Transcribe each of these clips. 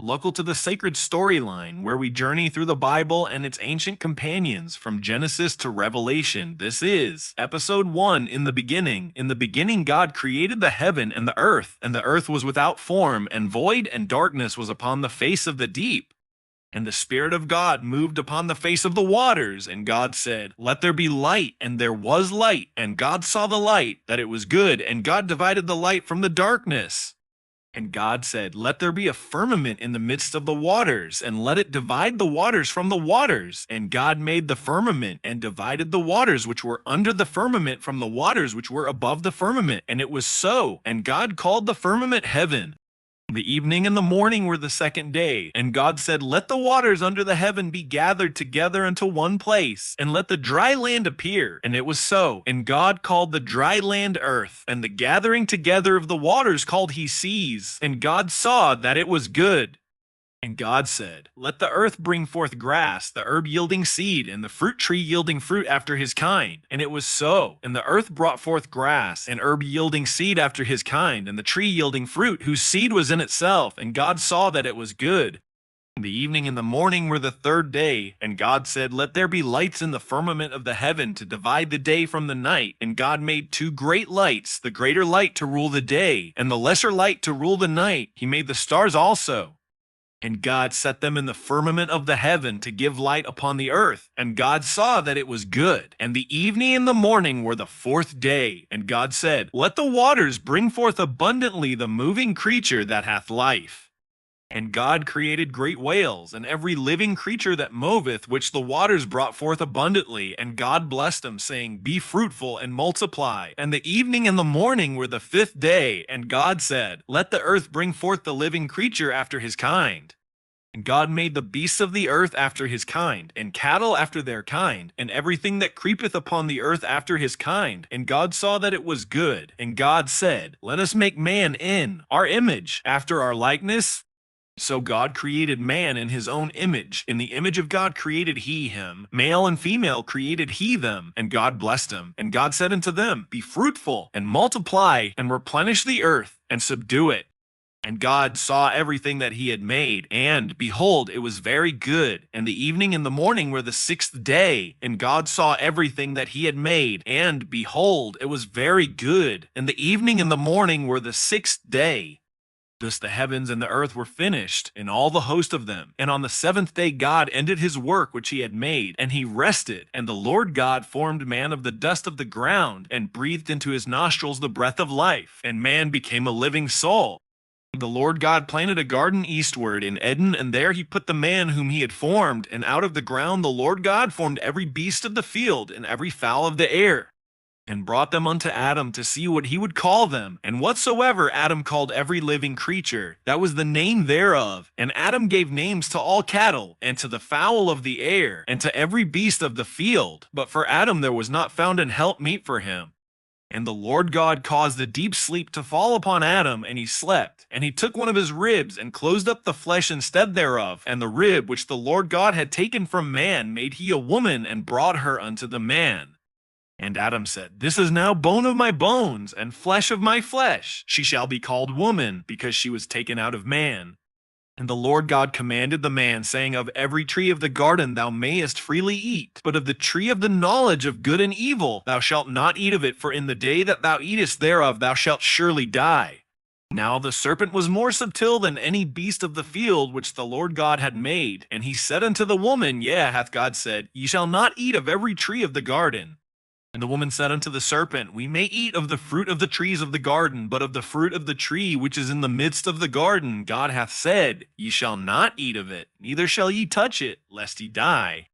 local to the sacred storyline where we journey through the Bible and its ancient companions from Genesis to Revelation. This is Episode 1, In the Beginning. In the beginning God created the heaven and the earth was without form and void, and darkness was upon the face of the deep. And the Spirit of God moved upon the face of the waters, and God said, "Let there be light," and there was light. And God saw the light, that it was good, and God divided the light from the darkness. And God said, "Let there be a firmament in the midst of the waters, and let it divide the waters from the waters." And God made the firmament, and divided the waters which were under the firmament from the waters which were above the firmament. And it was so. And God called the firmament heaven. The evening and the morning were the second day. And God said, "Let the waters under the heaven be gathered together into one place, and let the dry land appear." And it was so. And God called the dry land earth, and the gathering together of the waters called he seas. And God saw that it was good. And God said, "Let the earth bring forth grass, the herb yielding seed, and the fruit tree yielding fruit after his kind." And it was so. And the earth brought forth grass, and herb yielding seed after his kind, and the tree yielding fruit, whose seed was in itself. And God saw that it was good. The evening and the morning were the third day. And God said, "Let there be lights in the firmament of the heaven to divide the day from the night." And God made two great lights, the greater light to rule the day, and the lesser light to rule the night. He made the stars also. And God set them in the firmament of the heaven to give light upon the earth. And God saw that it was good. And the evening and the morning were the fourth day. And God said, "Let the waters bring forth abundantly the moving creature that hath life." And God created great whales, and every living creature that moveth, which the waters brought forth abundantly. And God blessed them, saying, "Be fruitful and multiply." And the evening and the morning were the fifth day. And God said, "Let the earth bring forth the living creature after his kind." And God made the beasts of the earth after his kind, and cattle after their kind, and everything that creepeth upon the earth after his kind. And God saw that it was good. And God said, "Let us make man in our image, after our likeness." So God created man in his own image. In the image of God created he him. Male and female created he them. And God blessed them. And God said unto them, "Be fruitful, and multiply, and replenish the earth, and subdue it." And God saw everything that he had made, and behold, it was very good. And the evening and the morning were the sixth day. And God saw everything that he had made, and behold, it was very good. And the evening and the morning were the sixth day. Thus the heavens and the earth were finished, and all the host of them. And on the seventh day God ended his work which he had made, and he rested. And the Lord God formed man of the dust of the ground, and breathed into his nostrils the breath of life, and man became a living soul. The Lord God planted a garden eastward in Eden, and there he put the man whom he had formed. And out of the ground the Lord God formed every beast of the field, and every fowl of the air, and brought them unto Adam to see what he would call them. And whatsoever Adam called every living creature, that was the name thereof. And Adam gave names to all cattle, and to the fowl of the air, and to every beast of the field. But for Adam there was not found an help meet for him. And the Lord God caused a deep sleep to fall upon Adam, and he slept. And he took one of his ribs, and closed up the flesh instead thereof. And the rib which the Lord God had taken from man made he a woman, and brought her unto the man. And Adam said, "This is now bone of my bones, and flesh of my flesh. She shall be called woman, because she was taken out of man." And the Lord God commanded the man, saying, "Of every tree of the garden thou mayest freely eat, but of the tree of the knowledge of good and evil thou shalt not eat of it, for in the day that thou eatest thereof thou shalt surely die." Now the serpent was more subtil than any beast of the field which the Lord God had made. And he said unto the woman, Yea, hath God said, Ye shall not eat of every tree of the garden. And the woman said unto the serpent, We may eat of the fruit of the trees of the garden, but of the fruit of the tree which is in the midst of the garden, God hath said, Ye shall not eat of it, neither shall ye touch it, lest ye die.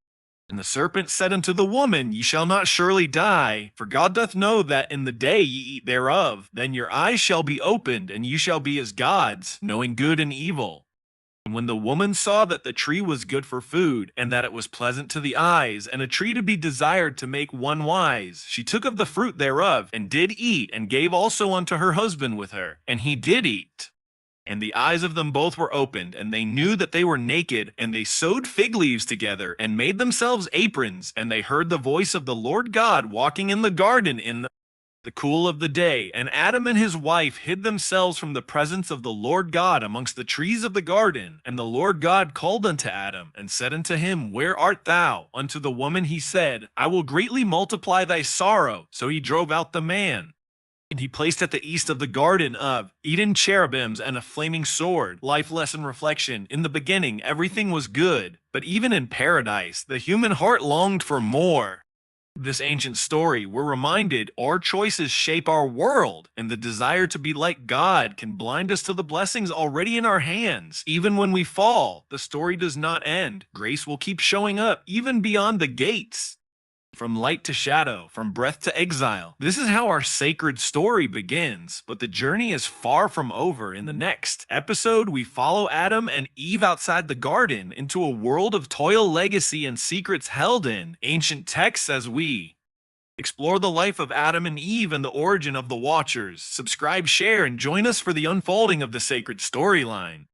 And the serpent said unto the woman, Ye shall not surely die, for God doth know that in the day ye eat thereof, then your eyes shall be opened, and ye shall be as gods, knowing good and evil. And when the woman saw that the tree was good for food, and that it was pleasant to the eyes, and a tree to be desired to make one wise, she took of the fruit thereof, and did eat, and gave also unto her husband with her, and he did eat. And the eyes of them both were opened, and they knew that they were naked, and they sewed fig leaves together, and made themselves aprons, and they heard the voice of the Lord God walking in the garden in the The cool of the day, and Adam and his wife hid themselves from the presence of the Lord God amongst the trees of the garden. And the Lord God called unto Adam, and said unto him, Where art thou? Unto the woman he said, I will greatly multiply thy sorrow. So he drove out the man. And he placed at the east of the garden of Eden cherubims and a flaming sword. Life lesson reflection. In the beginning, everything was good, but even in paradise, the human heart longed for more. This ancient story, we're reminded our choices shape our world, and the desire to be like God can blind us to the blessings already in our hands. Even when we fall, the story does not end. Grace will keep showing up, even beyond the gates. From light to shadow, from breath to exile. This is how our sacred story begins, but the journey is far from over. In the next episode, we follow Adam and Eve outside the garden into a world of toil, legacy, and secrets held in ancient texts as we explore the life of Adam and Eve and the origin of the Watchers. Subscribe, share, and join us for the unfolding of the sacred storyline.